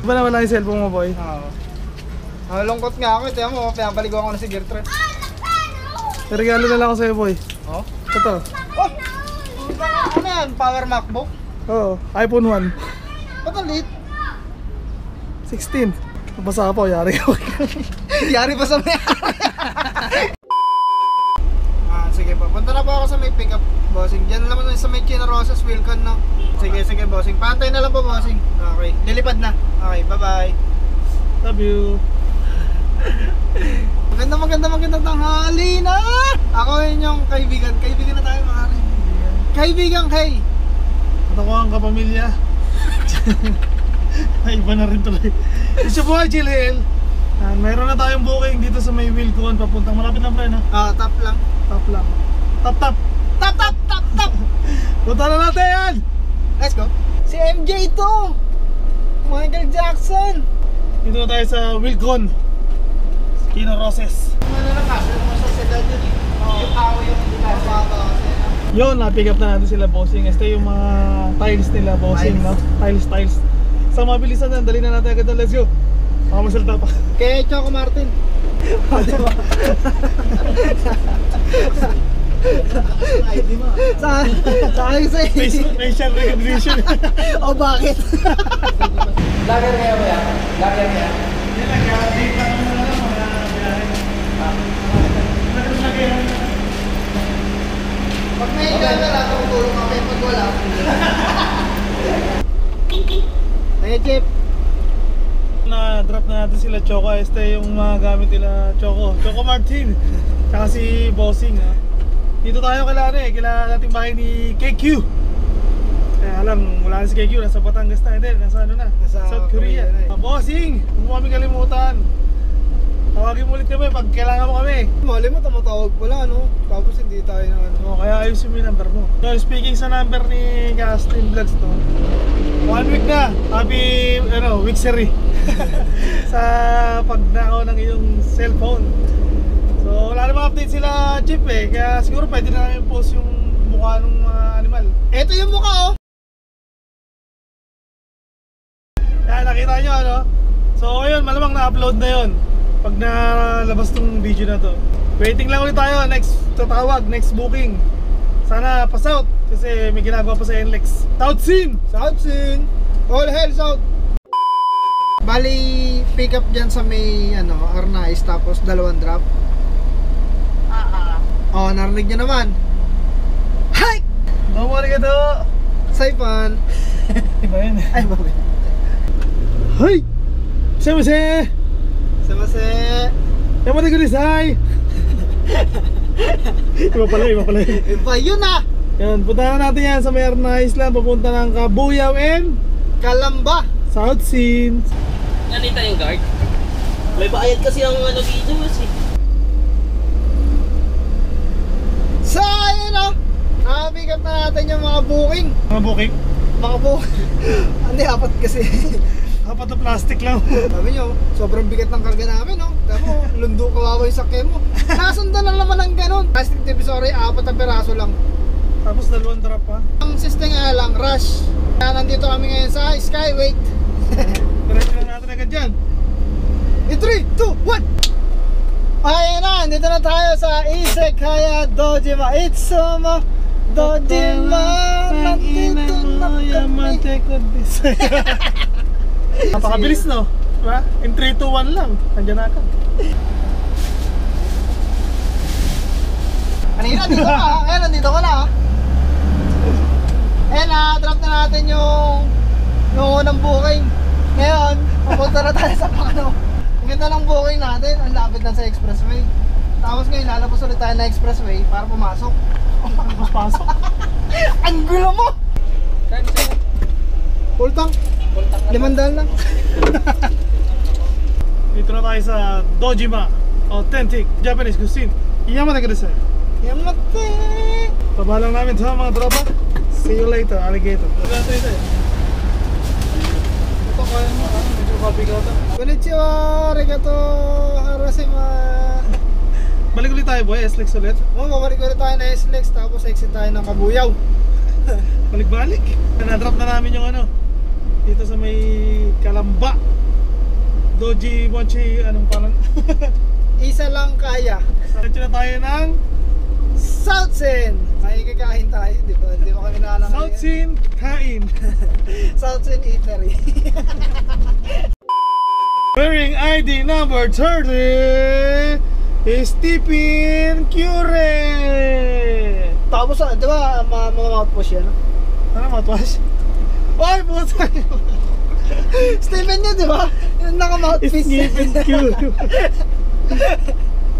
Ba na wala yung cellphone mo, boy? Oo. Malungkot nga ako. Ito mo, pinapaligaw ako na si Gertrude. Regalo na lang ako sa'yo, boy. Oh? Ito. Oh! Ano yan? Power MacBook? Oo, iPhone 1. Ba't ang liit? 16. Nabasa po, yari ako. Yari pa sa may sige po. Punta na po ako sa may pickup, bossing. Diyan naman sa may Chino Rosas, Wilcon, no? Sige, bossing. Pantay na lang po, bossing. Okay, lilipad na. Okay, bye-bye. Love you. Maganda tanghali na! Ako yun yung kaibigan. Kaibigan na tayo, mga rin. Kaibigan kay. At ako ang kapamilya. Ay, iba na rin tuloy. Isa po ay Chilil. Mayroon na tayong booking dito sa may Wilcon. Papuntang malapit na pre, no? Top lang. Top lang. Top. Punta na natin yan! Let's go. Si MJ ito! Michael Jackson! Dito na tayo sa Wilcon. Chino Rosas. Ano na kasi? Ano sa sedan yun eh? Yung kawo yung hindi kasi. Yun, na-pick up na natin sila, bossing. Ito yung mga tiles nila, bossing, no? Tiles. Sa mabilisan na, dali na natin agad na. Let's go! Baka masalta pa. Kaya Choco Martin. Diba? Saan sa facial recognition. O bakit? Lager kaya ba yan? Lager kaya? Hindi lang, kaya-date lang naman lang mga biyahe. Pag may camera, tutulong kami. Pag wala. Hey, Chip. Na-drop na natin sila Choco. Este yung mga gamit nila Choco Martin. Tsaka si Bossing, ha? Dito tayo kailangan nating bahay ni KQ. Kaya lang, wala na si KQ, nasa Batangas na din, nasa ano na, South Korea. Bossing, huwag mo kami kalimutan. Tawagin mo ulit kami pag kailangan mo kami. Mali mo, tumatawag pala, no? Tapos hindi tayo na ano. Kaya ayusin mo yung number mo. So, speaking sa number ni Gastin Vlogs, no? 1 week na, happy, weeksary. Sa pagnakaw ng iyong cellphone. So wala namang update sila Chip kaya siguro pwede na namin post yung mukha ng mga animal. Ito yung mukha, oh! Kaya nakita nyo, ano? So ayun, malamang na-upload na yun pag nalabas tong video na to. Waiting lang ulit tayo, next booking. Sana pa-south kasi may ginagawa pa sa NLEX. South Scene! All hell South! Bali, pick up dyan sa may Arnais, tapos 2 drop. Oh, narinig nyo naman. Hi! Domo arigato! Saipan! Iba yun eh. Ay, babi. Hi! Samase! Yaman na gulisay! Iba pala yun. Iba yun ah! Yan, punta na natin yan sa may Arnais lang. Papunta ng Kabuyaw and Kalamba! South Scene. Nanita yung guard? May bayad kasi ang dito kasi. So, ayun o! Nakapick up na natin yung mga booking. Hindi, apat kasi. Apat na plastic lang. Sabi nyo, sobrang bigat ng karga namin, no? Tama, lundo kawawa yung sakyan mo. Nasundan na naman ng ganun. Plastic divisory, 4 na peraso lang. Tapos 2 drop pa. Ang system nga lang, rush. Kaya nandito kami ngayon sa Skyway. Diretso na natin agad dyan. 3, 2, 1! Ayun na, dito na tayo sa Isekaya Dojima Itsumo Dojima. Nandito na kami. Napakabilis, no? Diba? In 3, 2, 1 lang. Nandiyan na ka. Kanina, dito ka. Ngayon, nandito ko na. Ayan na, drop na natin yung unang booking. Ngayon, pupunta na tayo sa Pano. Ang ganda ng booking natin, ang lapit na sa expressway. Tapos ngayon, lalabas ulit tayo na expressway para pumasok. Pasok. Ang gulo mo! Full tank. 500 lang. Dito na tayo sa Dojima Authentic Japanese Cuisine. Yamada kudasai. Yamate! Pabalang namin sa mga tropa. See you later, alligator. Ito kaya mo, medyo kabigat. Konnichiwa, arigato, harasima. Balik ulit tayo, boy. SLEX ulit. Babalik ulit tayo na SLEX, tapos exit tayo ng Kabuyaw. Balik-balik. Na-drop na namin yung dito sa may Kalamba. Doji Mochi, anong pangalan? Isa lang kaya. Diretso na tayo ng Southsin! May kakain tayo, di ba? Hindi mo kami nakalang Southsin Kain. Southsin Eatery. Wearing ID number 30 is Stephen Cure. Tapos, di ba, mga mouthwash yan? Ano mouthwash? Oy, puta! Stephen yun, di ba? Yung naka-mouthpiece. Stephen Cure.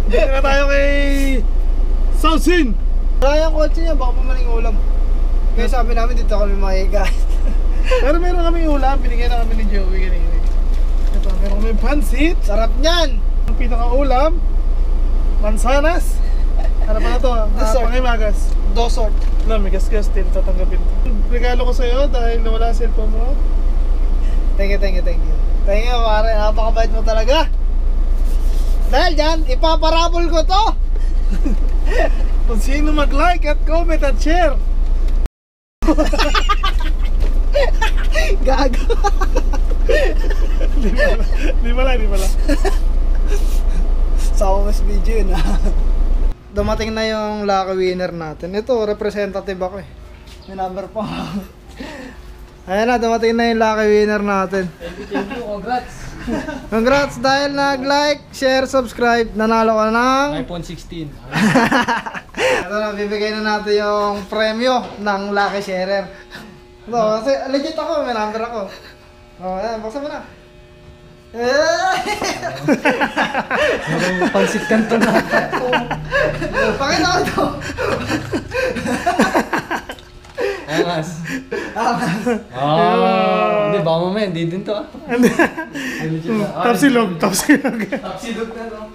Dito na tayo kay Southsin. Kaya yung kotse niya, baka pumaling ulam. Kaya sabi namin dito kami mahiga. Pero meron kami ulam, binigyan na kami ni Joey kanina. Ito, meron kami pansit. Sarap niyan! Ang pinaka-ulam, mansanas. Ano pa na to? Dessert. Pangimagas. Dosort. No, may gas-gas din, tatanggapin. Regalo ko sa'yo dahil nawala ang cellphone mo. Thank you. Thank you, pare. Napakabait mo talaga. Dahil dyan, ipaparabol ko to. Kung sino mag-like at comment at share. Gago. Di pala. Sa mas video yun Dumating na yung lucky winner natin. Ito, representative ako eh. May number pa. Ayan na, dumating na yung lucky winner natin. Thank you, congrats. Congrats dahil nag-like, share, subscribe. Nanalo ka ng iPhone 16. Ito na, bibigay na natin yung premyo ng lucky sharer. Ito, kasi legit ako, may number ako. O, ayan, buksan mo na. Pansit kanto na. Pakita ko ito. Angas. Hindi, baka mamaya, hindi din to Tapsilog. Tapsilog na to.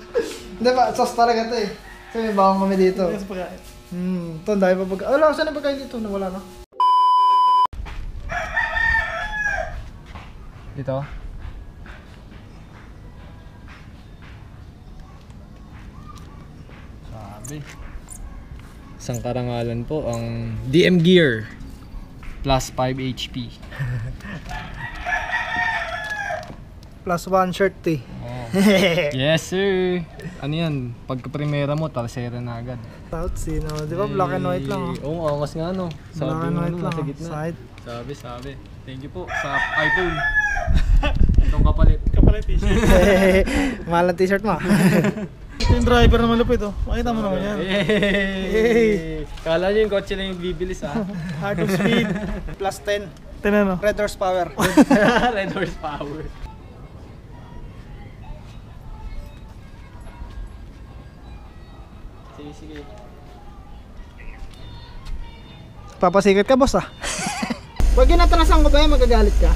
Hindi ba, sauce talaga ito eh. Kasi may bawang kami dito. Yes, pagkain. Ito, dahil pa pagkain. Wala, saan na pagkain dito? Nawala na. Dito? Sabi. Isang karangalan po ang DM Gear plus 5 HP. Plus 1 shirt eh. Oh. Yes sir. Ano yan? Pagka-primera mo, talasera na agad. Southsin, no? Di ba black and white lang? Oo, angas nga no. Black and white lang. Sa gitna. Side. Sabi. Thank you po sa iPhone. Itong kapalit. Kapalit t-shirt. Mahal ang t-shirt mo. Ito yung driver na malupit oh. Makita mo naman yan. Hey! Kala nyo yung kotse lang yung bibilis Heart of speed. Plus 10. Tinan Red horsepower. Red horsepower. Sige. Papasikat ka, boss Pag ginatrasan ko ba yan, magagalit ka?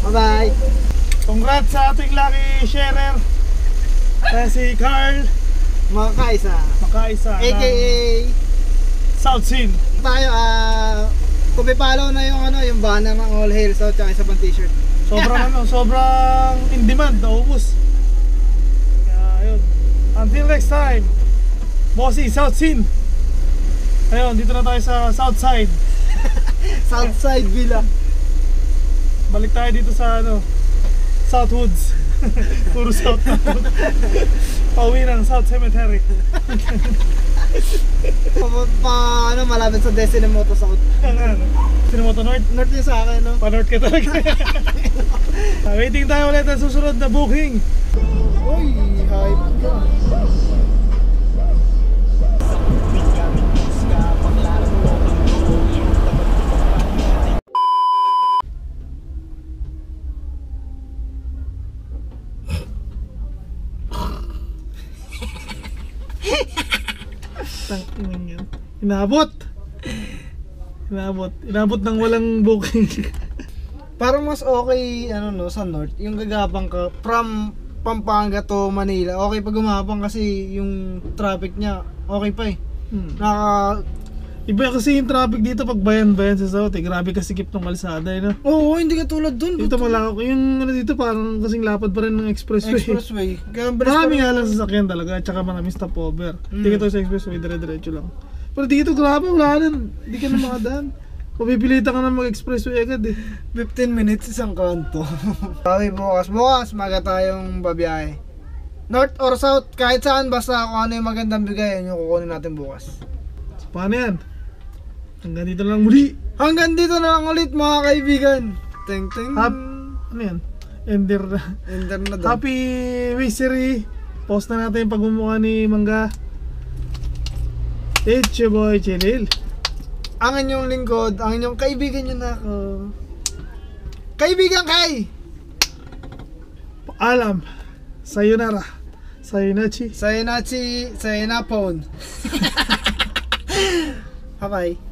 Bye-bye. Congrats sa ating lucky sharer. Si Carl Makaisa. Makaisa AKA Southsin. tayo, kung follow na yung banner ng All Hail South tsaka isa pang t-shirt. Sobrang in demand, naubos. Kaya yun. Until next time, Bossy Southsin. Ayun, dito na tayo sa Southside. Southside Villa. Balik tayo dito sa Southwoods. Puro South na to. Pauwi ng South Cemetery. Malapit sa Destiny Moto South. Sinamoto North? North yung sa akin, no? Pa-North ka talaga. Waiting tayo ulit ang susunod na booking. Uy, hype ka. Inabot ng walang booking. Parang mas okay sa north, yung gagapang ka from Pampanga to Manila. Okay pag gumapang kasi yung traffic niya okay pa eh. Iba kasi yung traffic dito pag bayan-bayan sa South grabe kasi sikip ng kalsada Oo, hindi ka tulad dun. Dito malaki yung dito parang kasing lapad pa rin ng expressway. Kaya Marami nga lang sasakyan talaga at saka maraming stopover. Hindi ka to sa expressway, dire-diretso lang. Pero dito grabe, wala na, hindi ka na makadaan. Mapipilitan ka na mag-expressway agad eh. 15 minutes isang kanto. Okay, bukas maga tayong babiyahe. North or south, kahit saan, basta kung ano yung magandang bigayan yung kukunin natin bukas. So, paano yan? Hanggang dito lang muli. Hanggang dito na lang ulit mga kaibigan. Ting ting. Ano yan? Ender na. Ender na daw. Happy Wisery. Post na natin yung pagmumukha ni Mangga. It's your boy Chilil. Ang inyong lingkod, ang inyong kaibigan nyo na ako. Kaibigan Kai! Paalam. Sayonara. Sayonara. Sayonara, sayonara phone. Bye-bye.